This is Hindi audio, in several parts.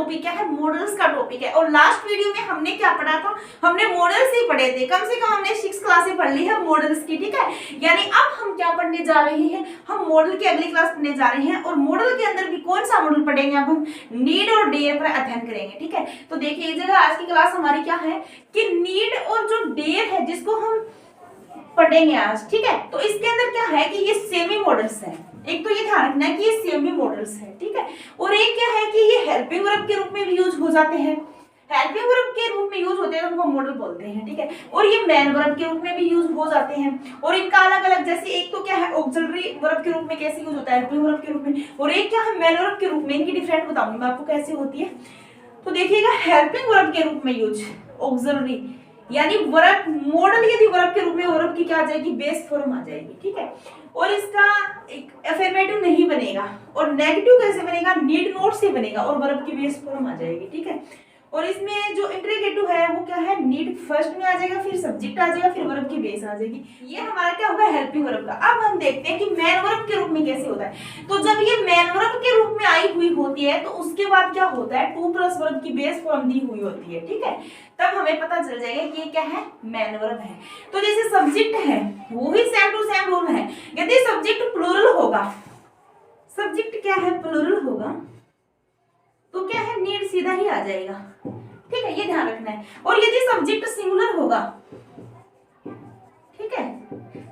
टॉपिक क्या है, मॉडल्स का टॉपिक है। और लास्ट वीडियो में हमने क्या पढ़ा था, हमने मॉडल्स ही पढ़े थे, कम से कम हमने 6 क्लासें पढ़ ली है मॉडल्स की, ठीक है। यानी अब हम क्या पढ़ने जा रहे हैं, हम मॉडल की अगली क्लास पढ़ने जा रहे हैं। और मॉडल के अंदर भी कौन सा मॉडल पढ़ेंगे, अब हम नीड और डेयर पर अध्ययन करेंगे, ठीक है। तो देखिए इस जगह आज की क्लास हमारी क्या है कि नीड और जो डेयर है जिसको हम पढ़ेंगे आज, ठीक है। तो इसके अंदर क्या है कि ये सेमी मॉडल्स हैं। एक तो ये ध्यान रखना है कि ये सेमी मॉडल्स हैं, ठीक है। और एक क्या है कि ये हेल्पिंग वर्ब के रूप में भी यूज हो जाते हैं, हेल्पिंग वर्ब के रूप में यूज होते हैं, उनको मॉडल बोलते हैं, ठीक है। और ये मेन वर्ब के रूप में भी यूज हो जाते हैं। और इनका अलग अलग, जैसे एक तो क्या है ऑक्सिलरी वर्ब के रूप में कैसे यूज होता है, हेल्पिंग वर्ब के रूप में, और एक क्या है मेन वर्ब के रूप में। इनकी डिफरेंट बताऊंगी मैं आपको कैसे होती है। तो देखिएगा हेल्पिंग वर्ब के रूप में यूज ऑक्सिलरी, यानी वर्ब मॉडल यदि वर्ब के रूप में, वर्ब की क्या आ जाएगी, बेस फॉर्म आ जाएगी, ठीक है। और इसका एक अफर्मेटिव नहीं बनेगा। और नेगेटिव कैसे बनेगा, नीड नोट से बनेगा और वर्ब की बेस फॉर्म आ जाएगी, ठीक है। और इसमें जो इंट्रीगेटिव है वो क्या है, नीड फर्स्ट में आ जाएगा, फिर सब्जेक्ट आ जाएगा, फिर वर्ब की बेस आ जाएगी। ये हमारा क्या होगा, हेल्पिंग वर्ब का। अब हम देखते हैं कि मेन वर्ब के रूप में कैसे होता है। तो जब ये मेन वर्ब के रूप में आई हुई होती है तो उसके बाद क्या होता है, टू प्लस वर्ब की बेस फॉर्म दी हुई होती है, ठीक है। तब हमें पता चल जाएगा कि ये क्या है, मेन वर्ब है। तो जैसे सब्जेक्ट है वो भी सेम टू सेम रूल है। यदि सब्जेक्ट प्लूरल होगा, सब्जेक्ट क्या है प्लूरल होगा, तो क्या है नीड सीधा ही आ जाएगा, ठीक है, ये ध्यान रखना है। और यदि सब्जेक्ट सिंगुलर होगा, ठीक है,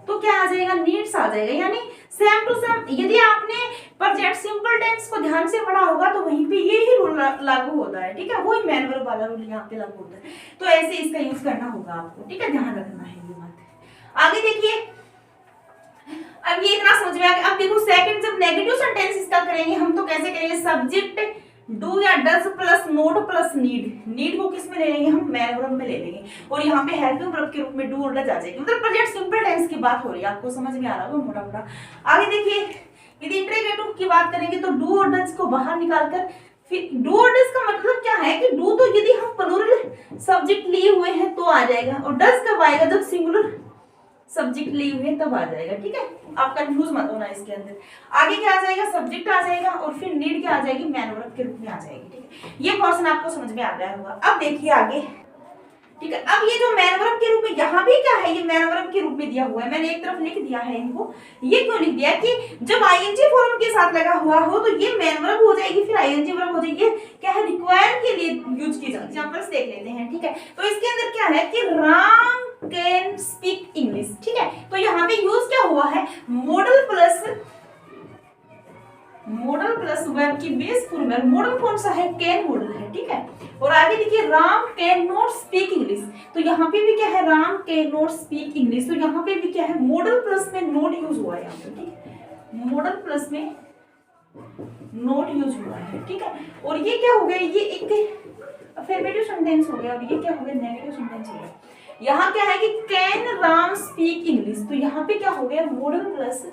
तो क्या आ जाएगा, नीड्स आ जाएगा। यानी सेम टू सेम। यदि आपने प्रेजेंट सिंपल टेंस को ध्यान से पढ़ा होगा तो वहीं पे ये ही रूल लागू होता है, ठीक है, वही मेन वर्ब वाला रूल यहाँ पे लागू होता है। तो ऐसे इसका यूज करना होगा आपको, ठीक है, ध्यान रखना है ये बात। आगे देखिए, अब ये इतना समझ में आ गया। अब देखो सेकंड, जब नेगेटिव सेंटेंस इसका करेंगे हम तो कैसे करेंगे, सब्जेक्ट डू या does plus note plus need. Need को किस में ले लेंगे, हम मेन वर्ब में ले लेंगे। और यहाँ पे हेल्पिंग वर्ब के रूप में डू और डज आ जाएगी। मतलब प्रेजेंट सिंपल टेंस की बात हो रही है, आपको समझ में आ रहा होगा मोटा मोटा। आगे देखिए, यदि इंट्रीगेटिव की बात करेंगे तो डू और डज को बाहर निकालकर, फिर डू और डज का मतलब क्या है कि डू तो यदि हम प्लूरल सब्जेक्ट लिए हुए हैं तो आ जाएगा, और डज कब आएगा, जब सिंगुलर सब्जेक्ट लिए हुए तब आ जाएगा, ठीक है। आप कंफ्यूज मत होना इसके अंदर। आगे क्या आ जाएगा, सब्जेक्ट आ जाएगा, और फिर नीड क्या आ जाएगी, मेन वर्ब के रूप में आ जाएगी, ठीक है। ये पोर्शन आपको समझ में आ गया होगा। अब देखिए आगे, ठीक है। अब ये जो मेन वर्ब के रूप में यहाँ भी क्या है, ये मेन वर्ब के रूप में दिया हुआ है, मैंने एक तरफ लिख दिया है इनको। ये क्यों लिख दिया कि जब आईएनजी फॉर्म के साथ लगा हुआ हो तो ये मेन वर्ब हो जाएगी, फिर आईएनजी वर्ब हो जाएगी। क्या है, रिक्वायर के लिए यूज की जाती है। एग्जांपल्स देख लेते हैं, ठीक है। तो इसके अंदर क्या है कि राम कैन स्पीक इंग्लिश, ठीक है। तो यहाँ पे यूज क्या हुआ है, मॉडल प्लस वर्ब की बेस फॉर्म है। मॉडल कौन सा है, कैन मॉडल है, ठीक है। और आगे देखिए, Ram can not speak English, तो यहाँ पे भी क्या है, Ram can not speak English. तो यहाँ पे भी क्या है, मॉडल प्लस में नोट यूज हुआ है यहाँ पे, ठीक है। मॉडल प्लस में नोट यूज हुआ है, ठीक है। और ये क्या हो गया, ये एक अफर्मेटिव सेंटेंस हो गया, और ये क्या हो गया, नेगेटिव सेंटेंस हो गया। यहाँ क्या है कि कैन राम स्पीक इंग्लिश, तो यहाँ पे क्या हो गया, मॉडल प्लस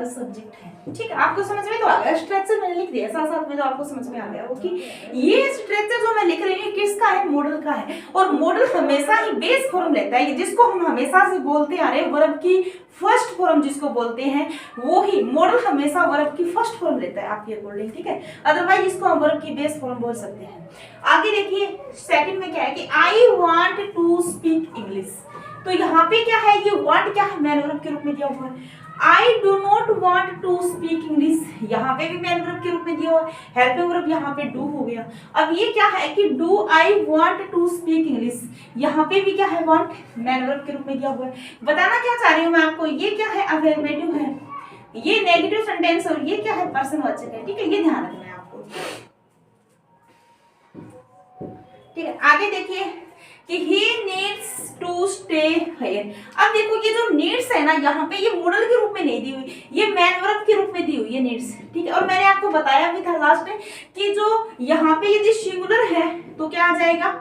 सब्जेक्ट है, ठीक है। आपको समझ में तो आ गया, स्ट्रक्चर मैंने लिख दिया साथ साथ में, तो आपको समझ में आ गया हो कि ये स्ट्रक्चर जो मैं लिख रही हूँ किसका है, मॉडल का है। और मॉडल हमेशा ही बेस फॉर्म लेता है, जिसको हम हमेशा से बोलते आ रहे हैं वर्ब की फर्स्ट फॉर्म जिसको बोलते हैं, वो ही मॉडल हमेशा वर्ब की फर्स्ट फॉर्म लेता है आपके अकॉर्डिंग, ठीक है। अदरवाइज इसको हम वर्ब की बेस फॉर्म बोल सकते हैं। आगे देखिए, सेकंड में क्या है कि I want to speak English, तो यहाँ पे क्या है, ये वांट क्या है, मेन वर्ब के रूप में दिया हुआ है। I do not want to speak English, यहाँ पे भी मेन वर्ब के रूप में दिया हुआ है। हेल्पिंग वर्ब यहाँ पे डू हो गया। अब ये क्या है कि do I want to speak English, यहाँ पे भी क्या है, वांट मेन वर्ब के रूप में दिया हुआ है। बताना क्या चाह रही हूँ मैं आपको, ये क्या है, अफर्मेटिव है, ये नेगेटिव सेंटेंस, और ये क्या है, पर्सनवाचक है, ठीक है। ये ध्यान रखना है आपको, ठीक है। आगे देखिए कि he needs to stay here। अब देखो ये जो needs है ना, यहाँ पे ये मॉडल के रूप में नहीं दी हुई, ये मेन वर्ब के रूप में दी हुई है needs, ठीक है। और मैंने आपको बताया भी था लास्ट में कि जो यहाँ पे यदि सिंगुलर है तो क्या आ जाएगा,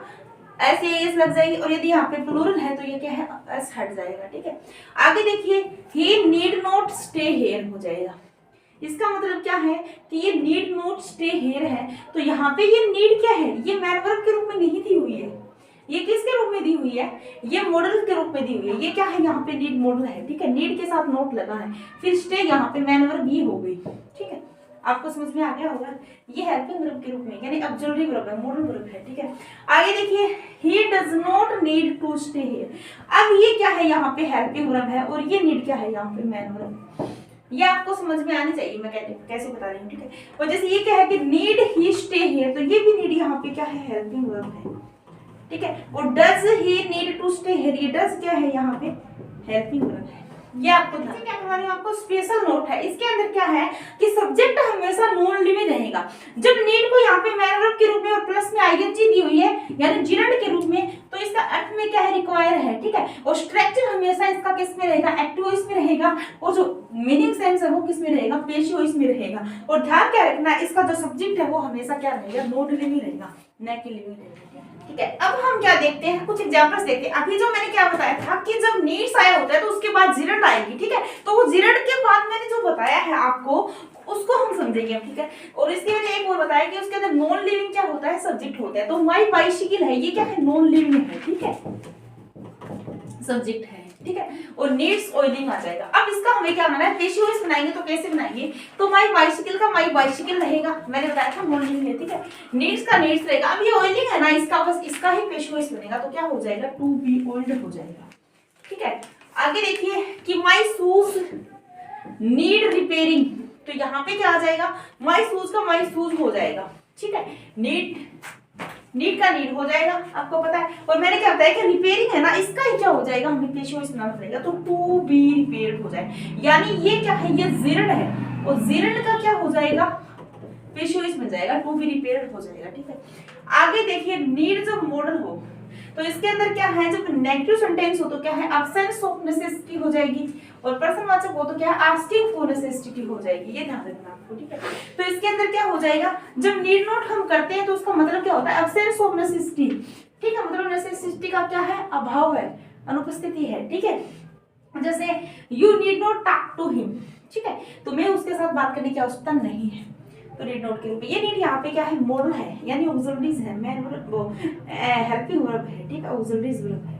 ऐसे एस लग जाएगी, और यदि यहाँ पे प्लूरल है तो ये क्या है, एस हट जाएगा, ठीक है। आगे देखिए, he need not stay here हो जाएगा। इसका मतलब क्या है कि ये नीड नॉट स्टे हियर है, तो यहाँ पे ये नीड क्या है, ये मेन वर्ब के रूप में नहीं दी हुई है, ये किसके रूप में दी हुई है, ये मॉडल के रूप में दी हुई है। ये क्या है, यहाँ पे नीड मॉडल है, ठीक है, नीड के साथ नोट लगा है, फिर स्टे यहाँ पे मेन वर्ब ये हो गई, ठीक है। आपको समझ में आ गया होगा। ये हेल्पिंग वर्ब के रूप में यानी ऑक्सिलरी वर्ब है, मॉडल वर्ब है, ठीक है। आगे देखिए, he does not need to stay here. अब ये क्या है, यहाँ पे हेल्पिंग वर्ब है और ये नीड क्या है, यहाँ पे मैन वर्ब। ये आपको समझ में आनी चाहिए, मैं कैसे बता रही हूँ, ठीक है। और जैसे ये क्या है कि नीड ही स्टे हियर, तो ये भी नीड यहाँ पे क्या है, हेल्पिंग वर्ब है, ठीक है। और does he need to stay here, ये डज क्या है, यहाँ पे हेल्पिंग वर्ब है। ये आपको क्या करवा रही हूँ, आपको स्पेशल नोट है। इसके अंदर क्या है कि सब्जेक्ट हमेशा नॉन लिविंग रहेगा। जब नीड को यहाँ पे मैन वर्ब के रूप में और प्लस में आईएनजी दी हुई है यानी जिरंड के रूप में, तो इसका अर्थ में क्या है, रिक्वायर है, ठीक है। और स्ट्रक्चर हमेशा इसका किस में रहेगा, एक्टिव वॉइस में रहेगा। और जो मीनिंग सेंस है वो किस में रहेगा, पेशिव वॉइस में रहेगा। और ध्यान क्या रखना है, इसका जो सब्जेक्ट है वो हमेशा क्या रहेगा, नॉन लिविंग रहेगा, न कि लिविंग रहेगा, ठीक है। अब हम क्या देखते हैं, कुछ एग्जांपल्स देखते हैं। अभी जो मैंने क्या बताया था कि जब नीड्स आया होता है तो उसके बाद जिरंड आएगी, ठीक है। तो वो जिरंड के बाद मैंने जो बताया है आपको उसको हम समझेंगे, ठीक है। और इसके मैंने एक और बताया कि उसके अंदर नॉन लिविंग क्या होता है, सब्जेक्ट होता है। तो माई बाइसिकल है, ये क्या है, नॉन लिविंग है, ठीक है, सब्जेक्ट है, ठीक है। और नीड्स ऑयलिंग आ जाएगा। अब इसका हमें क्या बनाना है, पेशिव वॉइस बनाएंगे। तो कैसे बनाएंगे, तो माई बाइसिकल का माई बाइसिकल रहेगा, मैंने बताया था नॉन लिविंग है, ठीक है। नीड्स का नीड्स रहेगा। अब ये ऑयलिंग है ना, इसका बस इसका ही पेशिव वॉइस बनेगा, तो क्या हो जाएगा, टू बी ऑयल्ड हो जाएगा, ठीक है। आगे देखिए कि माई शूज नीड रिपेयरिंग, तो यहाँ पे क्या आ जाएगा, माई शूज का माई शूज हो जाएगा, ठीक है। नीड का नीड हो जाएगा, आपको पता है। और मैंने क्या बताया कि रिपेयरिंग है ना, इसका ही क्या हो जाएगा, हमें पेशिव वॉइस बनाना पड़ेगा, तो टू बी रिपेयर्ड हो जाए। यानी ये क्या है, ये जिरंड है और जिरंड का क्या हो जाएगा, पेशिव वॉइस बन जाएगा, टू बी रिपेयर्ड हो जाएगा, ठीक है। आगे देखिए, नीड जब मॉडल हो तो इसके अंदर क्या है, जब नेगेटिव सेंटेंस हो तो क्या है, एब्सेंस ऑफ नेसेसिटी हो जाएगी। और प्रश्नवाचक हो तो क्या है, आस्किंग फॉर नेसेसिटी हो जाएगी। ये ध्यान रखना आपको, ठीक है। तो इसके अंदर क्या हो जाएगा, जब नीड नॉट हम करते हैं तो उसका मतलब क्या होता है, एब्सेंस ऑफ नेसेसिटी, ठीक है। मतलब नेसेसिटी का क्या है, अभाव है, अनुपस्थिति है, ठीक है। जैसे you need not talk to him, ठीक है, तुम्हें उसके साथ बात करने की आवश्यकता नहीं है, तो नीड नॉट के रूप में। ये नीड यहाँ पे क्या है, मॉडल है यानी ऑक्सिलरीज है, मैन वर्ब वो हेल्पिंग वर्ब है, ठीक है, ऑक्सिलरीज वर्ब है।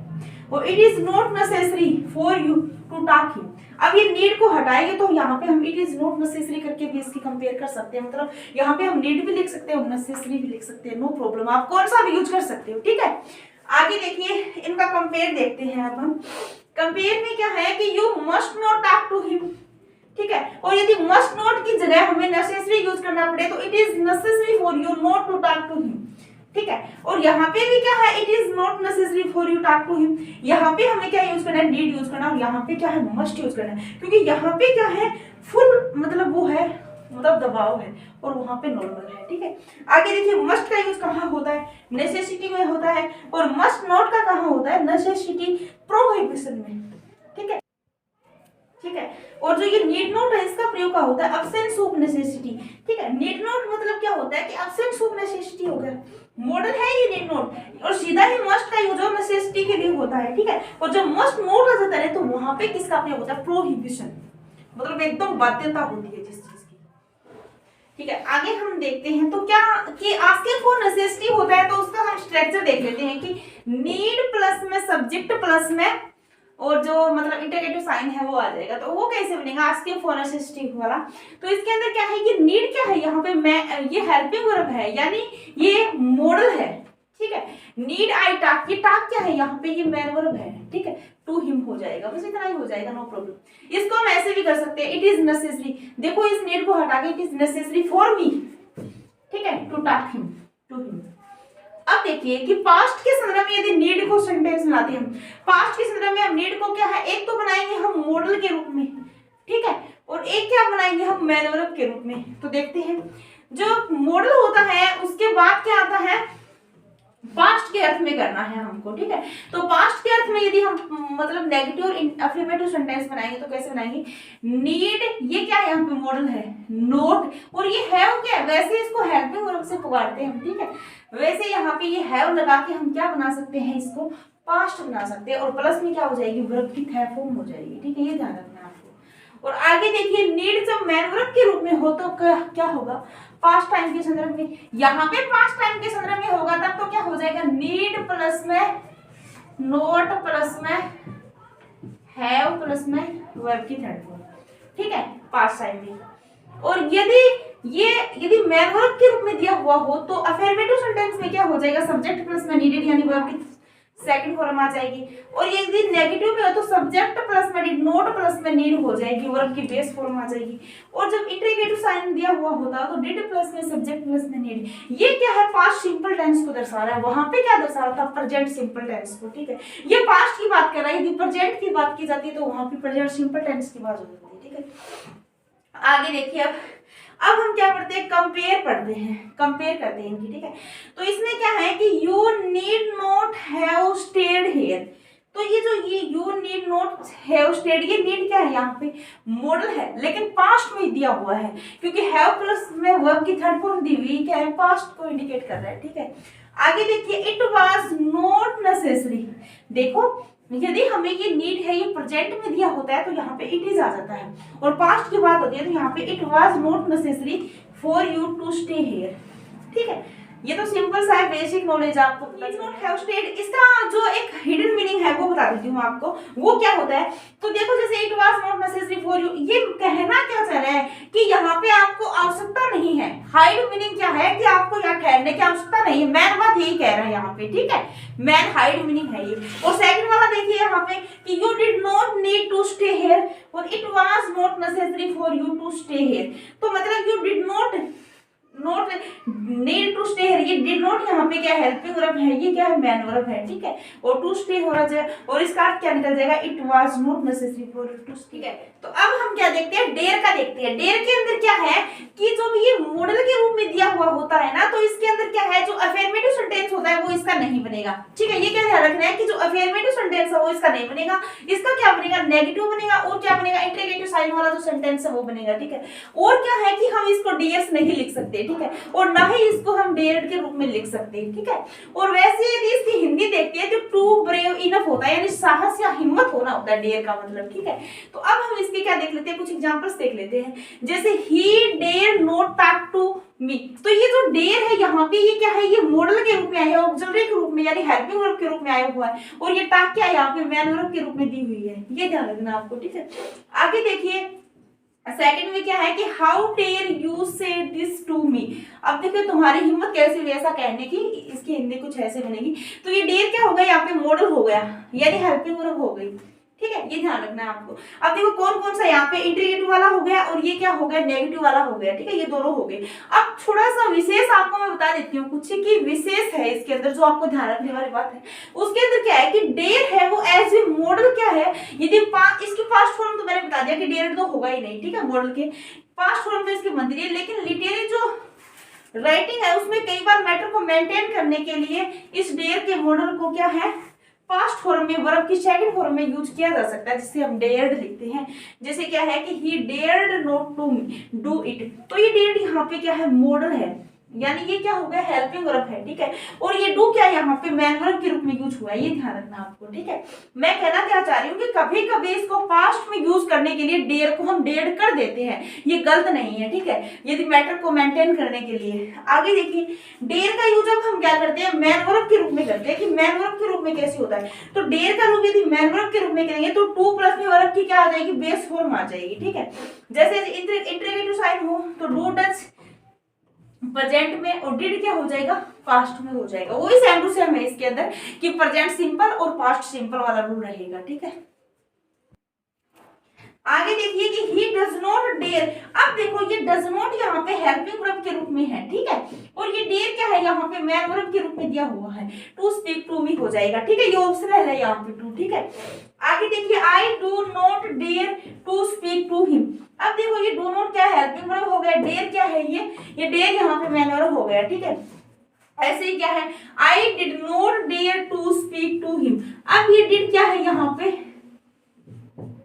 और it is not necessary for you to talk him. अब ये नीड को हटाएंगे तो यहाँ पे हम इट इज नॉट नेसेसरी करके भी इसकी कंपेयर कर सकते हैं। मतलब यहाँ पे हम नीड भी लिख सकते हैं और नेसेसरी भी लिख सकते हैं, नो प्रॉब्लम, आप कौन सा भी यूज कर सकते हो, ठीक है। आगे देखिए, इनका कंपेयर देखते हैं। अब हम कंपेयर में क्या है कि you must not talk to him, ठीक है। और यदि मस्ट नॉट की जगह हमें नेसेसरी यूज करना पड़े तो it is necessary for you not to talk to him, ठीक है। और यहाँ पे भी क्या है, it is not necessary for you talk to him. यहाँ पे हमें क्या यूज करना है, नीड यूज करना है। और यहाँ पे क्या है, मस्ट यूज करना है, क्योंकि यहाँ पे क्या है, फुल मतलब वो है, मतलब दबाव है, और वहां पे नॉर्मल है, ठीक है। आगे देखिए, मस्ट का यूज कहाँ होता है, नेसेसिटी में होता है। और मस्ट नॉट का कहाँ होता है, नेसेसिटी प्रोहिबिशन में, ठीक है, ठीक है। और जो ये नीड नॉट है इसका प्रयोग का होता है एब्सेंस ऑफ नेसेसिटी, ठीक है। नीड नॉट मतलब क्या होता है कि एब्सेंस ऑफ नेसेसिटी हो गया, मॉडल है ये नीड नॉट। और सीधा ही मस्ट का यूज नेसेसिटी के लिए होता है, ठीक है। और जब मस्ट नॉट आ जाता है तो वहां पे किसका प्रयोग होता है, प्रोहिबिशन, मतलब एकदम बाध्यता होती है जिस चीज की, ठीक है। आगे हम देखते हैं तो क्या कि आस्किंग फॉर नेसेसिटी होता है तो उसका हम स्ट्रक्चर देख लेते हैं कि नीड प्लस में सब्जेक्ट प्लस में और जो मतलब इंटरगेटिव साइन है वो आ जाएगा। तो वो कैसे बनेगा, आस्किंग फॉर नेसेसिटी वाला। तो इसके अंदर क्या है, ये नीड क्या है, यहाँ पे मैं ये हेल्पिंग वर्ब है यानी ये मॉडल है, ठीक है। नीड आई टॉक, ये टॉक क्या है, यहाँ पे ये मैन वर्ब है, ठीक है, टू हिम हो जाएगा, बस इतना ही हो जाएगा, नो प्रॉब्लम। इसको हम ऐसे भी कर सकते हैं, इट इज नेसेसरी, देखो इस नीड को हटा के it is necessary for me, ठीक है, to talk him, to him. अब देखिए कि पास्ट के संदर्भ में यदि नीड को सेंटेंस बनाते हैं हम, पास्ट के संदर्भ में हम नीड को क्या है, एक तो बनाएंगे हम मॉडल के रूप में, ठीक है, और एक क्या बनाएंगे हम मैन वर्ब के रूप में। तो देखते हैं, जो मॉडल होता है उसके बाद क्या आता है, पास्ट के अर्थ में करना है हमको, ठीक है। तो पास्ट के अर्थ में यदि हम मतलब नेगेटिव और अफर्मेटिव सेंटेंस बनाएंगे तो कैसे बनाएंगे, नीड ये क्या है, यहाँ पे मॉडल है, नोट, और ये हैव क्या है, वैसे इसको हेल्पिंग वर्ब से पुकारते हैं हम, ठीक है। वैसे यहाँ पे ये हैव लगा के हम क्या बना सकते हैं, इसको पास्ट बना सकते हैं, और प्लस में क्या हो जाएगी, वर्ब की थे फॉर्म हो जाएगी, ठीक है, ये ध्यान रखना आपको। और आगे देखिए, नीड जब मैन वर्ब के रूप में हो तो क्या होगा, पास्ट टाइम के संदर्भ में, यहाँ पे पास्ट टाइम के संदर्भ में होगा तब तो क्या हो जाएगा, नीड प्लस में नोट प्लस में हैव प्लस में वर्ब की थर्ड फॉर्म, ठीक है, पास्ट टाइम में। और यदि मैन वर्ब के रूप में दिया हुआ हो तो अफर्मेटिव सेंटेंस में क्या हो जाएगा, सब्जेक्ट प्लस में नीडेड यानी वर्ब की सेकंड फॉर्म आ जाएगी। और यदि नेगेटिव में हो तो सब्जेक्ट प्लस में डिड, नॉट प्लस में नीड हो जाएगी, वर्ब की बेस फॉर्म आ जाएगी। और जब इंटरोगेटिव साइन दिया हुआ होता तो डिड प्लस में सब्जेक्ट प्लस में नीड। ये क्या है, पास्ट सिंपल टेंस को दर्शा रहा है, वहां पे क्या दर्शा रहा था, प्रेजेंट सिंपल टेंस को, ठीक है। ये पास्ट की बात कर रहा है, यदि प्रेजेंट की बात की जाती है तो वहां पे प्रेजेंट सिंपल टेंस की बात हो जाती है, ठीक है। आगे देखिए, अब हम क्या पढ़ते हैं, कंपेयर पढ़ते हैं, कंपेयर करते हैं इनकी, ठीक है। तो इसमें क्या है कि you need not have stayed here. तो ये you need not have stayed, ये नीड क्या है, यहाँ पे मॉडल है लेकिन पास्ट में दिया हुआ है, क्योंकि हैव प्लस में वर्ब की थर्ड फॉर्म दी हुई क्या है, पास्ट को इंडिकेट कर रहा है, ठीक है। आगे देखिए, इट वाज नॉट नेसेसरी। देखो यदि हमें ये नीड है, ये प्रेजेंट में दिया होता है तो यहाँ पे इट इज आ जाता है, और पास्ट की बात होती है तो यहाँ पे it was not necessary for you to stay here, ठीक है। ये तो सिंपल सा है, बेसिक नॉलेज आपको पता है। नॉट हैव स्टेड, इसका जो एक हिडन मीनिंग है वो बता देती हूँ आपको, वो क्या होता है। तो देखो जैसे it was not necessary for you, ये कहना क्या चाह रहा है कि यहाँ पे आपको आवश्यकता नहीं है। हाइड मीनिंग क्या है कि आपको यहाँ ठहरने की आवश्यकता नहीं है, मैन बात यही कह रहा है यहाँ पे, ठीक है। मैन हाइड मीनिंग है ये। और सेकंड वाला देखिए यहाँ पे कि you did not need to stay here और it was not necessary for you to stay here. तो मतलब you did not need to stay here, ये डिड नॉट यहाँ पे क्या हेल्पिंग वर्ब है, ये क्या है, मैन वर्ब है, ठीक है। और टू स्टे हो रहा है, और इसका अर्थ क्या निकल जाएगा, it was not necessary for to stay, ठीक है। तो अब हम क्या देखते हैं, डेयर का देखते हैं। डेयर के अंदर क्या है कि जो ये मॉडल के रूप में दिया हुआ होता है ना, तो इसके अंदर क्या है, जो अफर्मेटिव सेंटेंस होता है वो इसका नहीं बनेगा, ठीक है। ये क्या ध्यान रखना है कि जो अफर्मेटिव सेंटेंस है वो इसका नहीं बनेगा, इसका क्या बनेगा, नेगेटिव बनेगा। और क्या बनेगा, इंटरोगेटिव साइन वाला जो सेंटेंस है वो बनेगा, ठीक है। और क्या है कि हम इसको डीएस नहीं लिख सकते, ठीक है, और ना ही इसको हम डेयर्ड के रूप में लिख सकते हैं, ठीक है। और वैसे यदि इसकी हिंदी देखते हैं तो ट्रू ब्रेव इनफ होता है, यानी साहस या हिम्मत होना होता है डेयर का मतलब, ठीक है। तो अब हम इसके क्या देख लेते हैं, कुछ एग्जांपल्स देख लेते हैं। जैसे he dare not talk to me, तो ये जो डेयर है यहाँ पे ये क्या है, ये मॉडल के रूप में आया है, ऑक्सिलरी के रूप में यानी हेल्पिंग वर्ब के रूप में आया हुआ है। और ये टॉक क्या है, यहाँ पे मैन वर्ब के रूप में दी हुई है, ये ध्यान रखना आपको, ठीक है। आगे देखिए, सेकंड में क्या है कि हाउ डेयर यू से दिस टू मी। अब देखिए तुम्हारी हिम्मत कैसे हुई ऐसा कहने की, इसकी हिंदी कुछ ऐसे बनेगी। तो ये डेयर क्या हो गया, यहाँ पे मॉडल हो गया यानी हेल्पिंग वर्ब हो गई, ठीक है। ये ध्यान रखना है आपको। अब देखो कौन कौन सा, यहाँ पे इंटरोगेटिव वाला हो गया और ये क्या हो गया, नेगेटिव वाला हो गया, ठीक है। ये दोनों हो गए। अब थोड़ा सा विशेष आपको मैं बता देती हूँ कुछ कि विशेष है इसके अंदर, जो आपको ध्यान रखने वाली बात है। उसके अंदर क्या है कि डेयर है वो एज ए मॉडल क्या है, यदि इसकी पास्ट फॉर्म तो मैंने बता दिया कि डेयर तो होगा ही नहीं, ठीक है। मॉडल के पास्ट फॉर्म तो इसकी बनती है, लेकिन लिटरेरी जो राइटिंग है उसमें कई बार मैटर को मेंटेन करने के लिए इस डेयर के मॉडल को क्या है, पास्ट फॉर्म में वर्ब की सेकंड फॉर्म में यूज किया जा सकता है, जिसे हम डेयर्ड लिखते हैं। जैसे क्या है कि he dared not to do it, तो ये डेयर्ड यहाँ पे क्या है, मॉडल है, यानी ये क्या हो गया, हेल्पिंग वर्ब है, ठीक है। और ये डू क्या है, यहाँ पे मैन वर्ब के रूप में यूज हुआ है, ये ध्यान रखना आपको, ठीक है। मैं कहना क्या चाह रही हूँ कि कभी कभी इसको पास्ट में यूज करने के लिए डेयर को हम डेयर्ड कर देते हैं, ये गलत नहीं है, ठीक है, यदि मैटर को मेंटेन करने के लिए। आगे देखिए, डेयर का यूज अब हम क्या करते हैं, मैन वर्ब के रूप में करते हैं। कि मैन वर्ब के रूप में कैसे होता है, तो डेयर का रूप यदि मैन वर्ब के रूप में करेंगे तो टू प्लस में वर्ब की क्या आ जाएगी, बेस फॉर्म आ जाएगी, ठीक है। जैसे इंटरोगेटिव साइन हो तो डू डज प्रेजेंट में, और डिड क्या हो जाएगा, पास्ट में हो जाएगा। वही सेम टू सेम है इसके अंदर कि प्रेजेंट सिंपल और पास्ट सिंपल वाला रूल रहेगा, ठीक है। आगे देखिए कि ही डज नॉट डेयर। अब देखो ये डज नॉट यहाँ पे हेल्पिंग वर्ब के रूप में है, ठीक है। और ये डेयर क्या है, यहाँ पे मैन वर्ब के रूप में दिया हुआ है, टू स्पीक टू मी हो जाएगा, ठीक है। ये ऑप्शनल है यहाँ पे टू, ठीक है। आगे देखिए, I do not dare to speak to him. अब देखो ये डू नॉट क्या है, हेल्पिंग वर्ब हो गया, डेयर क्या है, ये डेयर यहाँ पे मैन वर्ब हो गया, ठीक है। ऐसे ही क्या है, I did not dare to speak to him. अब ये डिड क्या है, यहाँ पे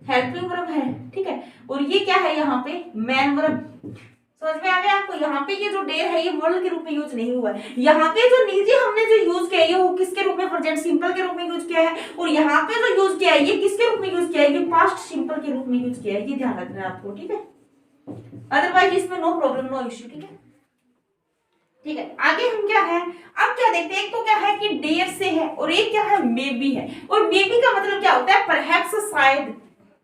हेल्पिंग वर्ब है, ठीक है। और ये क्या है, यहाँ पे मैन वर्ब। समझ में आ गया आपको, यहाँ पे ये जो डेयर है ये मॉडल के रूप में यूज नहीं हुआ है। यहाँ पे जो नीचे हमने जो यूज किया है वो किसके रूप में, प्रेजेंट सिंपल के रूप में यूज किया है। और यहाँ पे जो यूज किया है ये किसके रूप में यूज किया है, ये पास्ट सिंपल के रूप में यूज किया है, ये ध्यान रखना है आपको, ठीक है। अदरवाइज इसमें नो प्रॉब्लम, नो इश्यू, ठीक है, ठीक है। आगे हम क्या है, अब क्या देखते हैं, एक तो क्या है कि डेयर से है और एक क्या है, मे बी है। और मे बी का मतलब क्या होता है, परहैप्स शायद,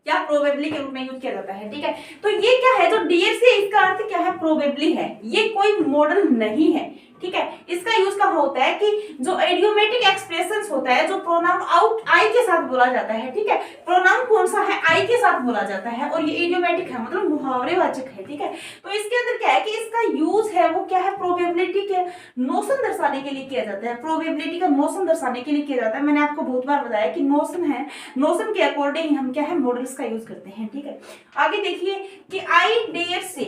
या प्रोबेबली के रूप में यूज किया जाता है, ठीक है। तो ये क्या है, जो डियर से, इसका अर्थ क्या है, प्रोबेबली है, ये कोई मॉडल नहीं है, ठीक है। इसका यूज कहाँ होता है कि जो इडियोमेटिक एक्सप्रेशंस होता है, जो प्रोनाउन आउट आई के साथ बोला जाता है, ठीक है। प्रोनाउन कौन सा है, आई के साथ बोला जाता है, और ये इडियोमेटिक है, मतलब मुहावरेवाचक है, ठीक है। तो इसके अंदर क्या है कि इसका यूज है वो क्या है, प्रोबेबिलिटी के नोशन दर्शाने के लिए किया जाता है, प्रोबेबिलिटी का नोशन दर्शाने के लिए किया जाता है। मैंने आपको बहुत बार बताया कि नोशन है, नोशन के अकॉर्डिंग हम क्या है, मॉडल्स का यूज करते हैं, ठीक है। आगे देखिए कि आई डेयर से,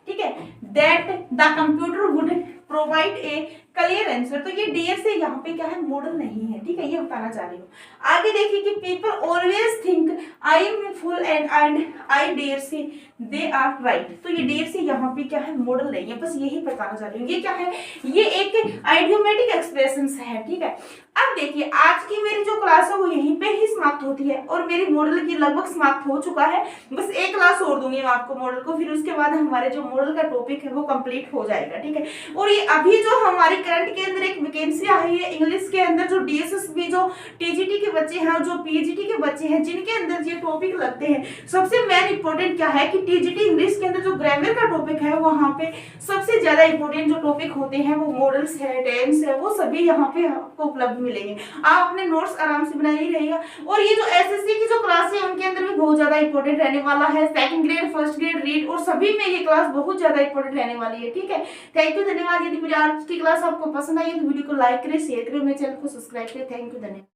ठीक है, that the computer would provide a clear answer. तो ये डेयर से यहाँ पे क्या है, मॉडल नहीं है, ठीक है, ये बताना चाह रही हूँ। आगे देखिए कि people always think I am fool and I dare say they are right. तो ये डेयर से यहाँ पे क्या है, मॉडल नहीं है, बस यही बताना चाह रही हूँ। ये क्या है, ये एक आइडियोमेटिक एक्सप्रेशन है, ठीक है। अब देखिए आज की मेरी जो क्लास है वो यहीं पे ही समाप्त होती है, और मेरी मॉडल की लगभग समाप्त हो चुका है। बस एक क्लास और दूंगी मैं आपको मॉडल को, फिर उसके बाद हमारे जो मॉडल का टॉपिक है वो कंप्लीट हो जाएगा, ठीक है। और ये अभी जो हमारी करंट के अंदर एक वैकेंसी आई है इंग्लिश के अंदर, जो डीएसएसबी, जो टीजीटी के बच्चे हैं, जो पीजीटी के बच्चे हैं, जिनके अंदर ये टॉपिक लगते हैं, सबसे मेन इंपॉर्टेंट क्या है कि टीजीटी इंग्लिश के अंदर जो ग्रामर का टॉपिक है, वहाँ पे सबसे ज्यादा इंपॉर्टेंट जो टॉपिक होते हैं वो मॉडल्स है, टेंस है, वो सभी यहाँ पे आपको उपलब्ध मिलेंगे। आप अपने नोट्स आराम से बनाइए रहिएगा। और ये जो एसएससी की जो क्लास है उनके अंदर भी बहुत ज्यादा इंपॉर्टेंट रहने वाला है, second grade, first grade, read, और सभी में ये क्लास बहुत ज्यादा इंपॉर्टेंट रहने वाली है, ठीक है। थैंक यू, धन्यवाद। यदि मेरी आज की क्लास आपको पसंद आई तो वीडियो को लाइक करें, शेयर करें, मेरे चैनल को सब्सक्राइब करें। थैंक यू, धन्यवाद।